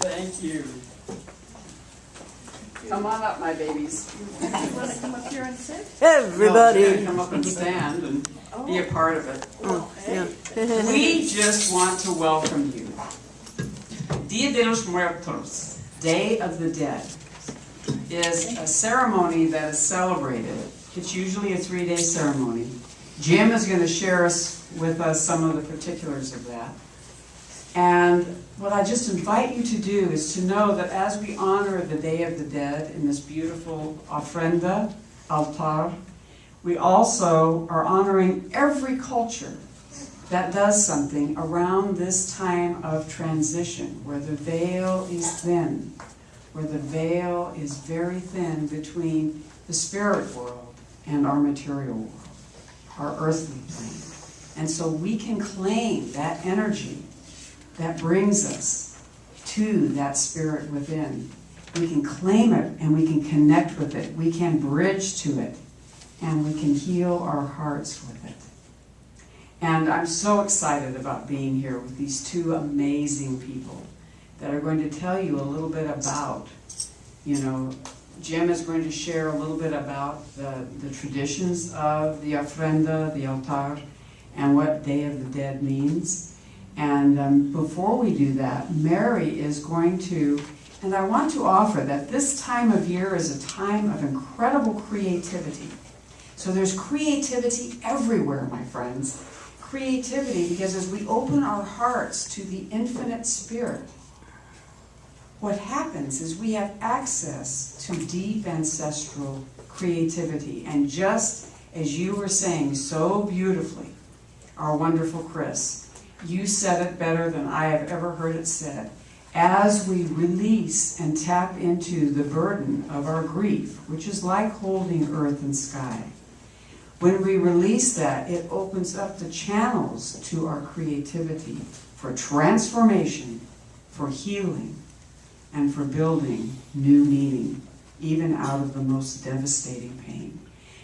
Thank you. Come on up, my babies. You want to come up here and sit? Everybody. No, you're gonna come up and stand and be a part of it. Oh, hey. Yeah. We just want to welcome you. Dia de los Muertos, Day of the Dead, is a ceremony that is celebrated. It's usually a 3-day ceremony. Jim is going to share with us some of the particulars of that. And what I just invite you to do is to know that as we honor the Day of the Dead in this beautiful ofrenda, altar, we also are honoring every culture that does something around this time of transition, where the veil is thin, where the veil is very thin between the spirit world and our material world, our earthly plane. And so we can claim that energy that brings us to that spirit within. We can claim it and we can connect with it. We can bridge to it and we can heal our hearts with it. And I'm so excited about being here with these two amazing people that are going to tell you a little bit about, Jim is going to share a little bit about the traditions of the ofrenda, the altar, and what Day of the Dead means. And before we do that, Mary is going to, and I want to offer that this time of year is a time of incredible creativity. So there's creativity everywhere, my friends. Creativity, because as we open our hearts to the infinite spirit, what happens is we have access to deep ancestral creativity. And just as you were saying so beautifully, our wonderful Chris, you said it better than I have ever heard it said. As we release and tap into the burden of our grief, which is like holding earth and sky, when we release that, it opens up the channels to our creativity for transformation, for healing, and for building new meaning, even out of the most devastating pain.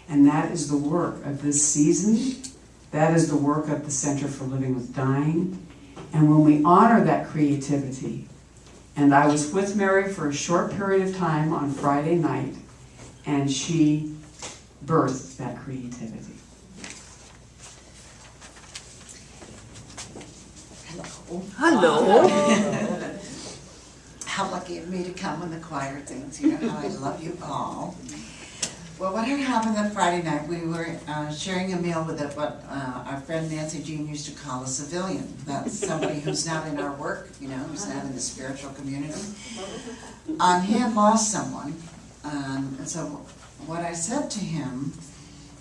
And that is the work of this season. That is the work of the Center for Living with Dying. And when we honor that creativity, and I was with Mary for a short period of time on Friday night, and she birthed that creativity. Hello. Hello. How lucky of me to come when the choir sings. You know how I love you all. Well, what had happened that Friday night, we were sharing a meal with what our friend Nancy Jean used to call a civilian. That's somebody who's not in our work, who's not in the spiritual community. He had lost someone, and so what I said to him,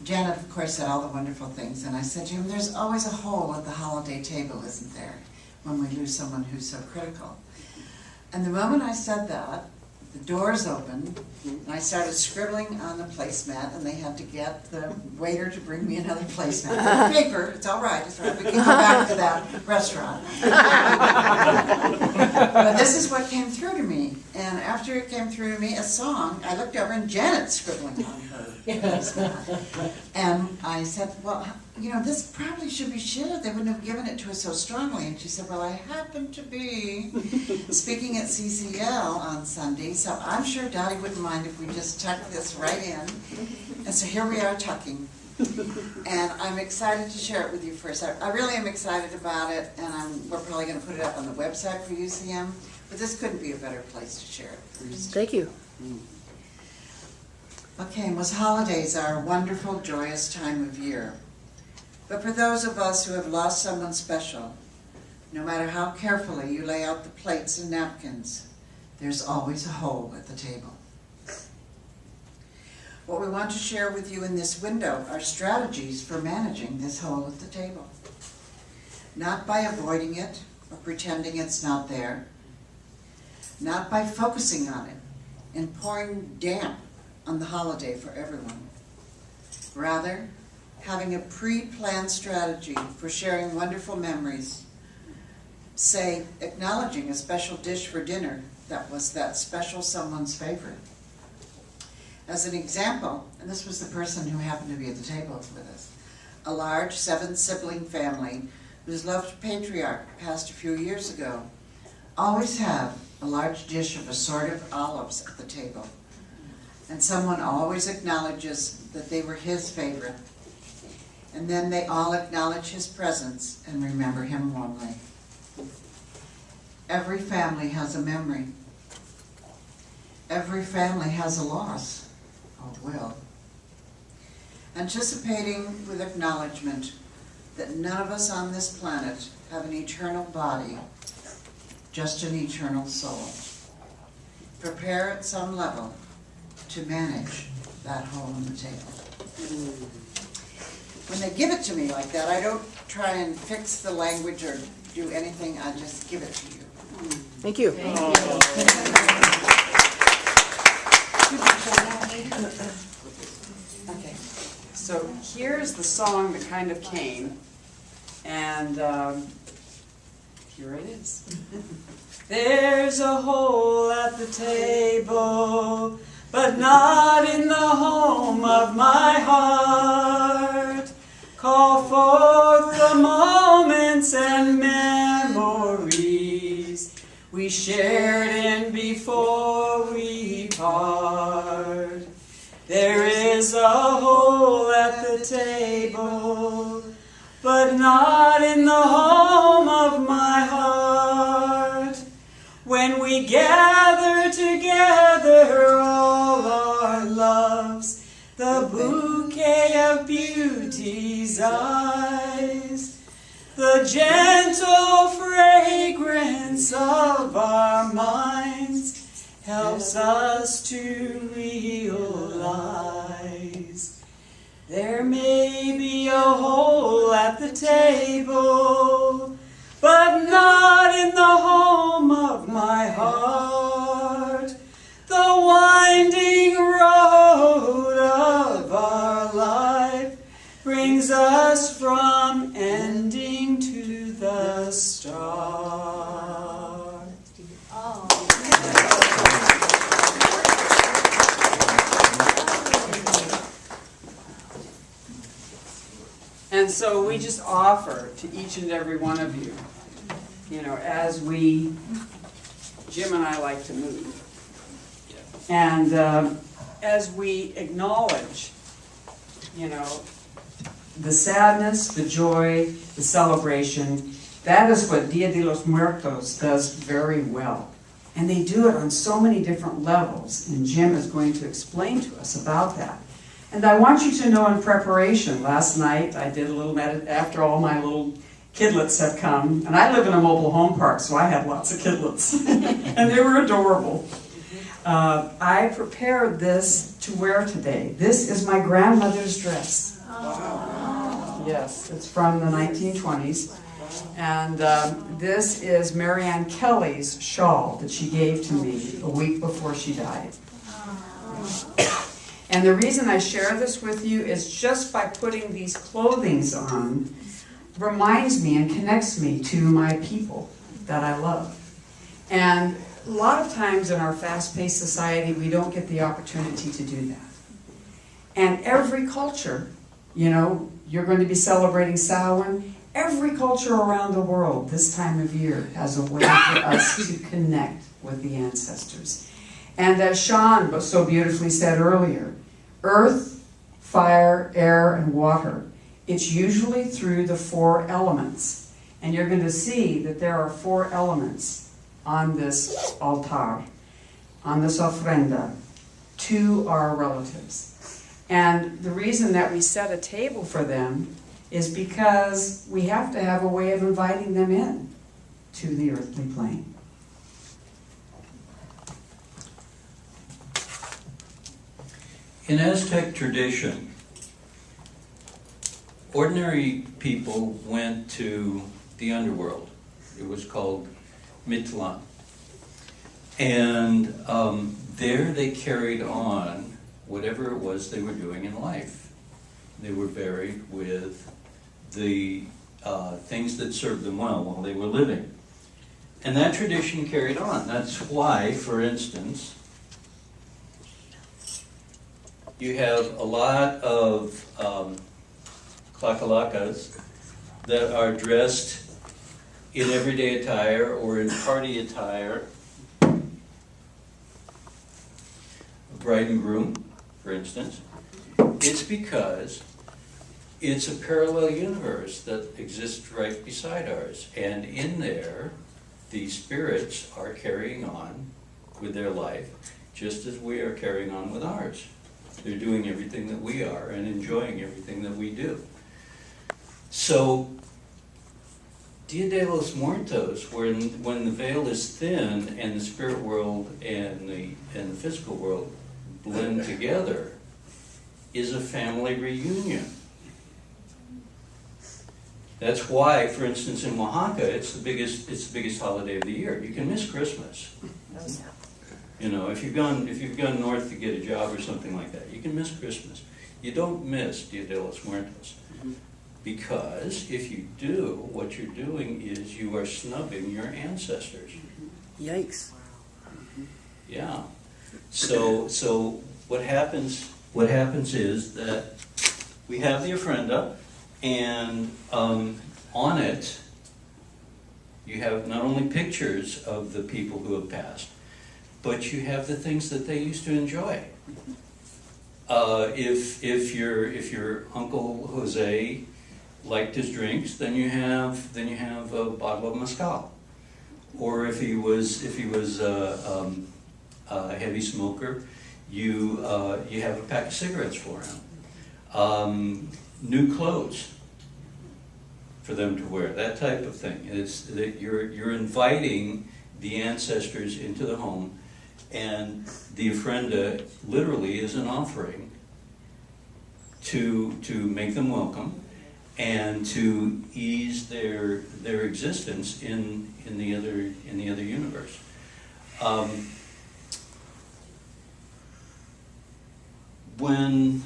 Janet, of course, said all the wonderful things, and I said to him, there's always a hole at the holiday table, isn't there, when we lose someone who's so critical. And the moment I said that, the doors opened, and I started scribbling on the placemat, and they had to get the waiter to bring me another placemat. Paper, it's all right, we can go back to that restaurant. But this is what came through to me, and after it came through to me, a song, I looked over and Janet's scribbling on her placemat. And I said, well, this probably should be shared. They wouldn't have given it to us so strongly. And she said, well, I happen to be speaking at CCL on Sunday, so I'm sure Dottie wouldn't mind if we just tuck this right in. And so here we are tucking. And I'm excited to share it with you first. I really am excited about it, and we're probably going to put it up on the website for UCM, but this couldn't be a better place to share it first. Thank you. Okay, most holidays are a wonderful, joyous time of year. But for those of us who have lost someone special, no matter how carefully you lay out the plates and napkins, there's always a hole at the table. What we want to share with you in this window are strategies for managing this hole at the table. Not by avoiding it or pretending it's not there. Not by focusing on it and pouring damp on the holiday for everyone. Rather, having a pre-planned strategy for sharing wonderful memories. Say, acknowledging a special dish for dinner that was that special someone's favorite. As an example, and this was the person who happened to be at the table with us, a large 7-sibling family whose loved patriarch passed a few years ago, always have a large dish of assorted olives at the table. And someone always acknowledges that they were his favorite. And then they all acknowledge his presence and remember him warmly. Every family has a memory. Every family has a loss, or will. Anticipating with acknowledgement that none of us on this planet have an eternal body, just an eternal soul. Prepare at some level to manage that hole in the table. When they give it to me like that, I don't try and fix the language or do anything, I just give it to you. Thank you. Okay, so here's the song that kind of came, and here it is. There's a hole at the table, but not in the home of my heart. Call forth the moments and memories we shared in before we part. There is a hole at the table, but not in the home of my heart. When we gather together all our loves, the bouquet of beauty's eyes, the gentle fragrance of our minds helps us to realize there may be a hole at the table, but not in the home of my heart. The winding road of our life brings us from ending to the start. Oh. And so we just offer to each and every one of you, you know, as we, Jim and I like to move, and as we acknowledge, you know, the sadness, the joy, the celebration, that is what Dia de los Muertos does very well. And they do it on so many different levels, and Jim is going to explain to us about that. And I want you to know in preparation, last night I did a little after all my little kidlets have come, and I live in a mobile home park, so I had lots of kidlets, and they were adorable. I prepared this to wear today. This is my grandmother's dress. Wow. Yes, it's from the 1920s. And this is Marianne Kelly's shawl that she gave to me a week before she died. And the reason I share this with you is just by putting these clothings on reminds me and connects me to my people that I love. And a lot of times in our fast-paced society, we don't get the opportunity to do that. And every culture, you know, you're going to be celebrating Samhain. Every culture around the world this time of year has a way for us to connect with the ancestors. And as Sean so beautifully said earlier, earth, fire, air, and water. It's usually through the 4 elements. And you're going to see that there are 4 elements on this altar, on this ofrenda, to our relatives. And the reason that we set a table for them is because we have to have a way of inviting them in to the earthly plane. In Aztec tradition, ordinary people went to the underworld. It was called Mictlan. And there they carried on whatever it was they were doing in life. They were buried with the things that served them well while they were living. And that tradition carried on. That's why, for instance, you have a lot of clacalacas that are dressed in everyday attire or in party attire bride and groom, for instance, it's because it's a parallel universe that exists right beside ours. And in there, the spirits are carrying on with their life just as we are carrying on with ours. They're doing everything that we are and enjoying everything that we do. So, Dia de los Muertos, when the veil is thin and the spirit world and the physical world blend together, is a family reunion. That's why, for instance, in Oaxaca, it's the biggest holiday of the year. You can miss Christmas. You know, if you've gone north to get a job or something like that, you can miss Christmas. You don't miss Dia de los Muertos. Because if you do, what you're doing is you are snubbing your ancestors. Yikes. Yeah. So what happens is that we have the ofrenda, and on it you have not only pictures of the people who have passed, but you have the things that they used to enjoy. If your Uncle Jose liked his drinks, then you have a bottle of mezcal. Or if he was a heavy smoker, you have a pack of cigarettes for him. New clothes for them to wear, that type of thing. It's that you're inviting the ancestors into the home, and the ofrenda literally is an offering to make them welcome and to ease their existence in the other universe. When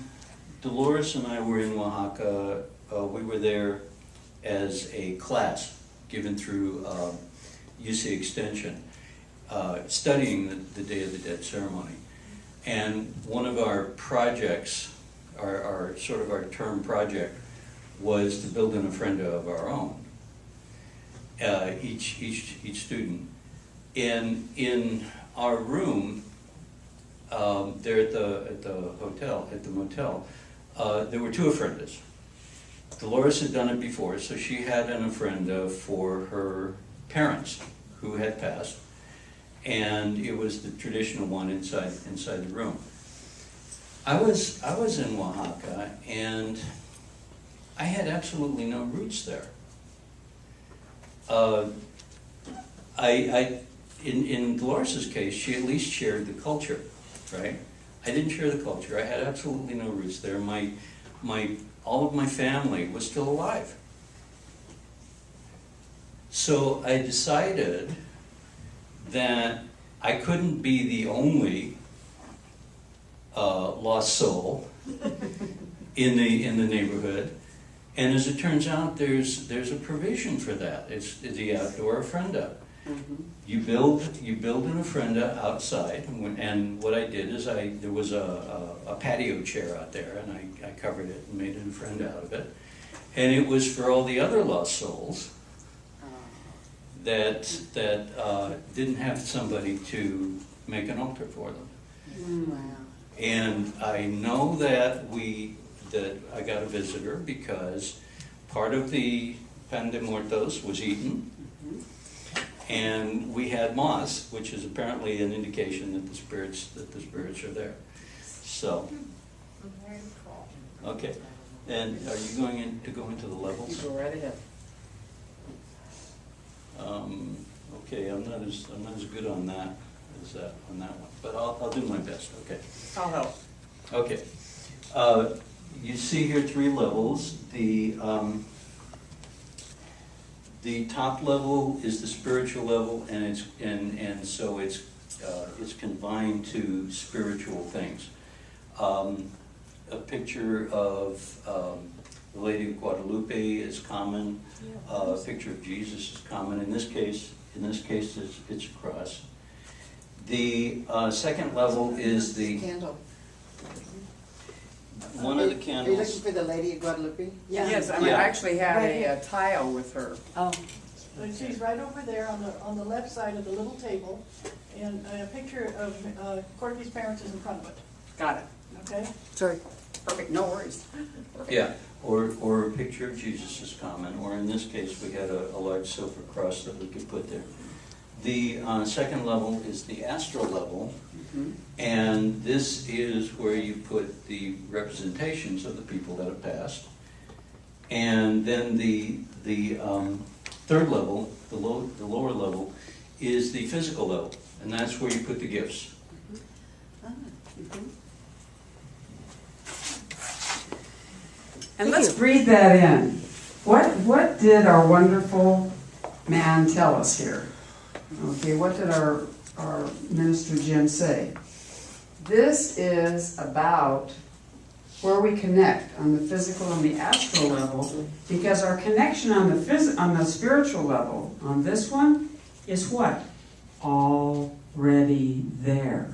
Dolores and I were in Oaxaca, we were there as a class given through UC Extension, studying the Day of the Dead ceremony. And one of our projects, our term project, was to build an ofrenda of our own, each student. And in our room, there at the motel, there were two ofrendas. Dolores had done it before, so she had an ofrenda for her parents who had passed, and it was the traditional one inside the room. I was in Oaxaca, and I had absolutely no roots there. In Dolores' case, she at least shared the culture, right? I didn't share the culture. I had absolutely no roots there. All of my family was still alive. So I decided that I couldn't be the only lost soul in the neighborhood. And as it turns out, there's a provision for that. It's the outdoor ofrenda. Mm-hmm. You build an ofrenda outside, and what I did is there was a patio chair out there, and I covered it and made an ofrenda out of it. And it was for all the other lost souls that didn't have somebody to make an altar for them. Wow. And I know that I got a visitor because part of the pan de muertos was eaten, and we had moss, which is apparently an indication that the spirits are there. So, okay. And are you going to go into the levels? You go right ahead. Okay, I'm not as good on that on that one, but I'll do my best. Okay. I'll help. Okay. You see here 3 levels. The top level is the spiritual level, and so it's confined to spiritual things. A picture of the Lady of Guadalupe is common. A picture of Jesus is common. In this case, it's a cross. The second level is the candle. One of the Are you candles. looking for the Lady of Guadalupe? Yeah. Yes, I actually had a tile with her. Oh. And she's right over there on the left side of the little table, and a picture of Courtney's parents is in front of it, Got it. okay? Sorry. Perfect, no worries. Perfect. Yeah, or a picture of Jesus is common, or in this case, we had a large silver cross that we could put there. The second level is the astral level, and this is where you put the representations of the people that have passed. And then the third level, the lower level, is the physical level, and that's where you put the gifts. And let's breathe that in. What did our wonderful man tell us here? Okay, what did our minister Jim say? This is about where we connect on the physical and the astral level, because our connection on the spiritual level, on this one, is what? Already there.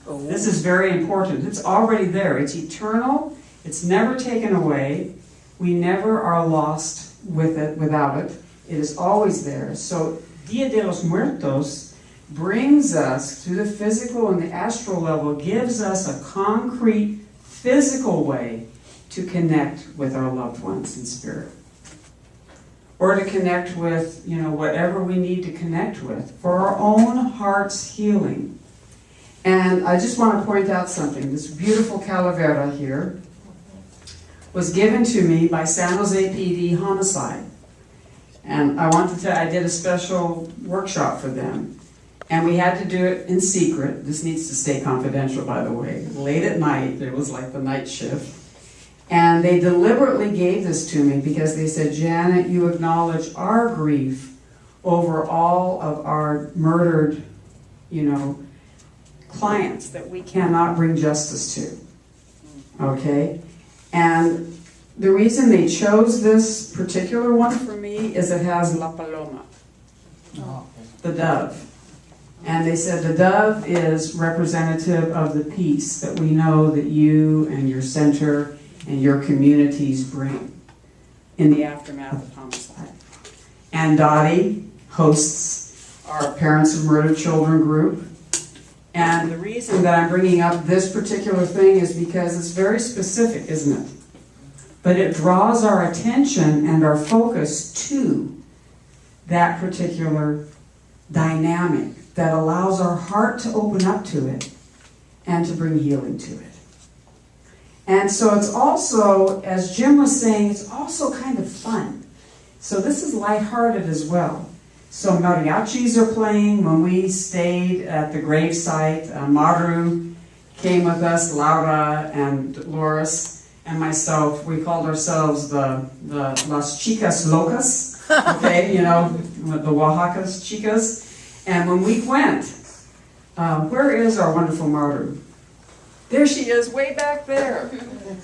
This is very important. It's already there. It's eternal. It's never taken away. We never are lost with it, without it. It is always there. So Dia de los Muertos brings us through the physical and the astral level, gives us a concrete physical way to connect with our loved ones in spirit. Or to connect with, whatever we need to connect with for our own heart's healing. And I just want to point out something. This beautiful calavera here was given to me by San Jose PD Homicide. And I did a special workshop for them. And we had to do it in secret. This needs to stay confidential, by the way. Late at night, it was like the night shift. And they deliberately gave this to me because they said, Janet, you acknowledge our grief over all of our murdered, clients that we cannot bring justice to. Okay? And the reason they chose this particular one for me is it has La Paloma, the dove. And they said the dove is representative of the peace that we know that you and your center and your communities bring in the aftermath of homicide. And Dottie hosts our Parents of Murdered Children group. And the reason that I'm bringing up this particular thing is because it's very specific, isn't it? But it draws our attention and our focus to that particular dynamic that allows our heart to open up to it and to bring healing to it. And so it's also, as Jim was saying, it's also kind of fun. So this is lighthearted as well. So mariachis are playing. When we stayed at the gravesite, Maru came with us, Laura and Dolores and myself. We called ourselves the Las Chicas Locas, okay, the Oaxaca's chicas. And when we went, where is our wonderful Maru? There she is, way back there.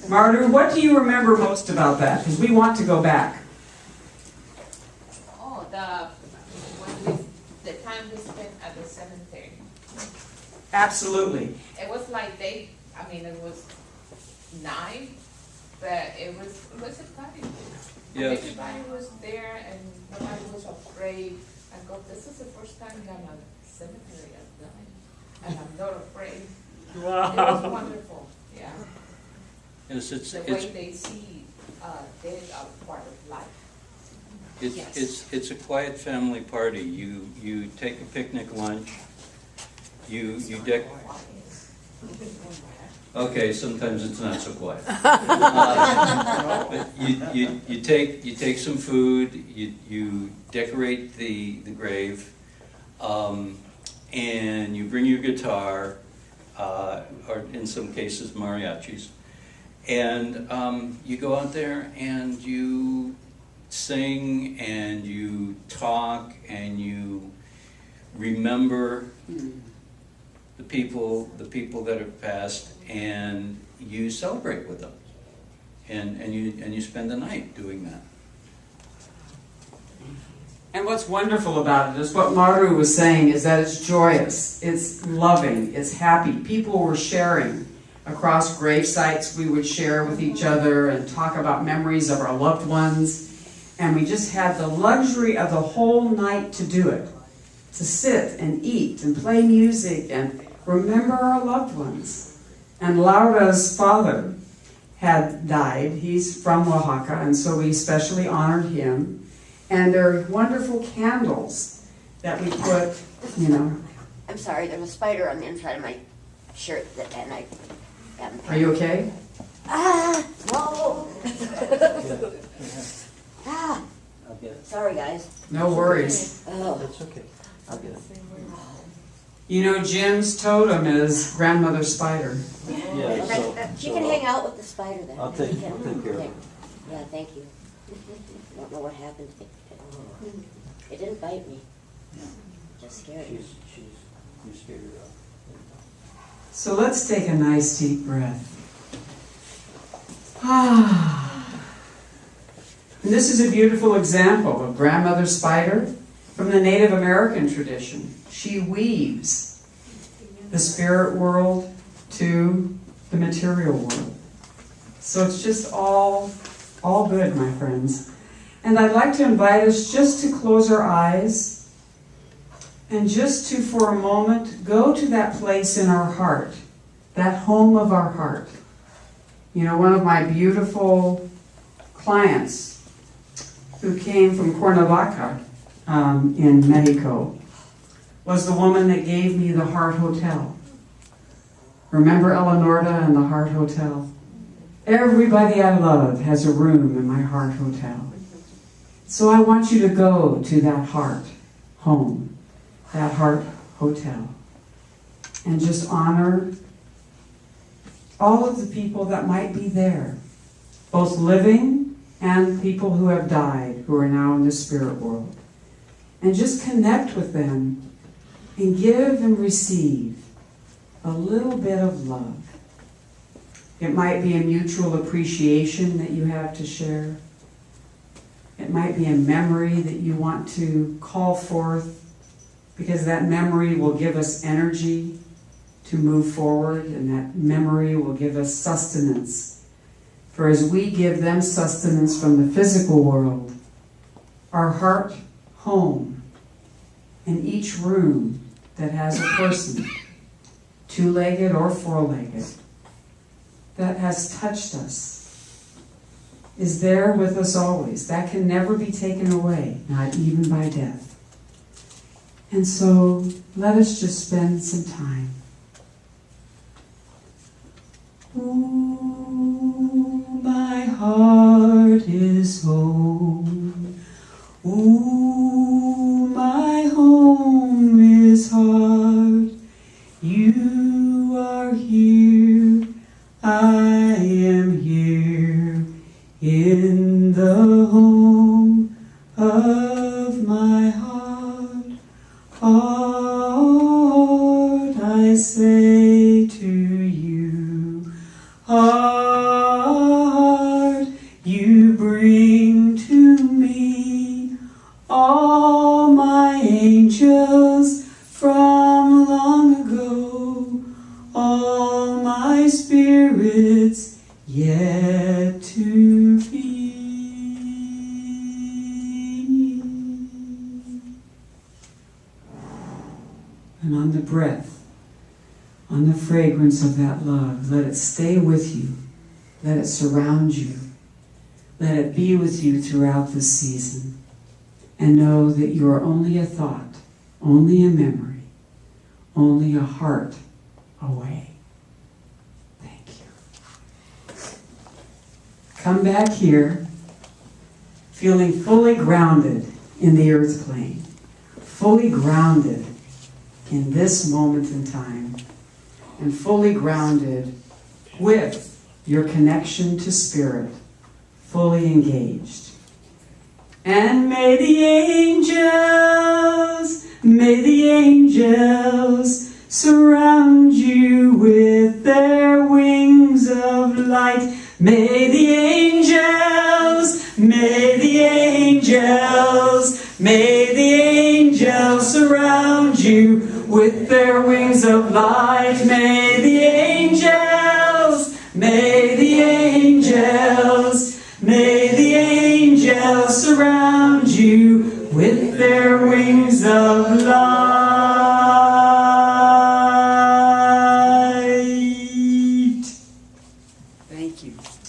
Maru, what do you remember most about that? Because we want to go back. Oh, the time we spent at the cemetery. Absolutely. It was like it was 9, but it was a party. Yes. Everybody was there and nobody was afraid. I go, this is the first time that I'm at a cemetery at night, and I'm not afraid. Wow. It was wonderful, yeah. Yes, The way they see dead are part of life. It's a quiet family party. You take a picnic lunch. You deck. Okay, sometimes it's not so quiet. But you take some food. You decorate the grave, and you bring your guitar, or in some cases mariachis, and you go out there and you sing and you talk and you remember the people that have passed, and you celebrate with them, and you spend the night doing that. And what's wonderful about it is what Maru was saying, is that it's joyous, it's loving, it's happy. People were sharing across grave sites. We would share with each other and talk about memories of our loved ones. And we just had the luxury of the whole night to do it. to sit and eat and play music and remember our loved ones. And Laura's father had died. He's from Oaxaca, and so we especially honored him. And there are wonderful candles that we put, you know. I'm sorry, there's a spider on the inside of my shirt and I am. Are you okay? Ah, no. Ah, I'll get it. sorry guys. No worries. Oh, That's okay. I'll get it. You know, Jim's totem is grandmother spider. Yeah, so. she can hang out with the spider then. I'll take She can- care of it. Yeah, thank you. I don't know what happened. It didn't bite me. Just scared me. You scared her off. So let's take a nice deep breath. Ah. And this is a beautiful example of grandmother spider from the Native American tradition. She weaves the spirit world to the material world. So it's just all good, my friends. And I'd like to invite us just to close our eyes and just to, for a moment, go to that place in our heart, that home of our heart. You know, one of my beautiful clients who came from Cuernavaca in Mexico was the woman that gave me the Heart Hotel. Remember Eleanorda and the Heart Hotel? Everybody I love has a room in my Heart Hotel. So I want you to go to that heart home, that Heart Hotel, and just honor all of the people that might be there, both living and people who have died, who are now in the spirit world. And just connect with them and give and receive a little bit of love. It might be a mutual appreciation that you have to share. It might be a memory that you want to call forth, because that memory will give us energy to move forward, and that memory will give us sustenance. For as we give them sustenance from the physical world, our heart home, in each room that has a person, two-legged or four-legged, that has touched us, is there with us always. That can never be taken away, not even by death. And so let us just spend some time. Ooh, my heart is home. Ooh, my home is heart. You are here, I am here, in the home of my heart. Heart, I say to you, heart, you bring to me all my angels from long ago, all my spirits yet to be. And on the breath, on the fragrance of that love, let it stay with you, let it surround you, let it be with you throughout this season. And know that you are only a thought, only a memory, only a heart away. Thank you. Come back here, feeling fully grounded in the earth plane, fully grounded in this moment in time, and fully grounded with your connection to spirit, fully engaged. And may the angels surround you with their wings of light. May the angels surround you with their wings of light. May the angels surround you with their wings of light. Thank you.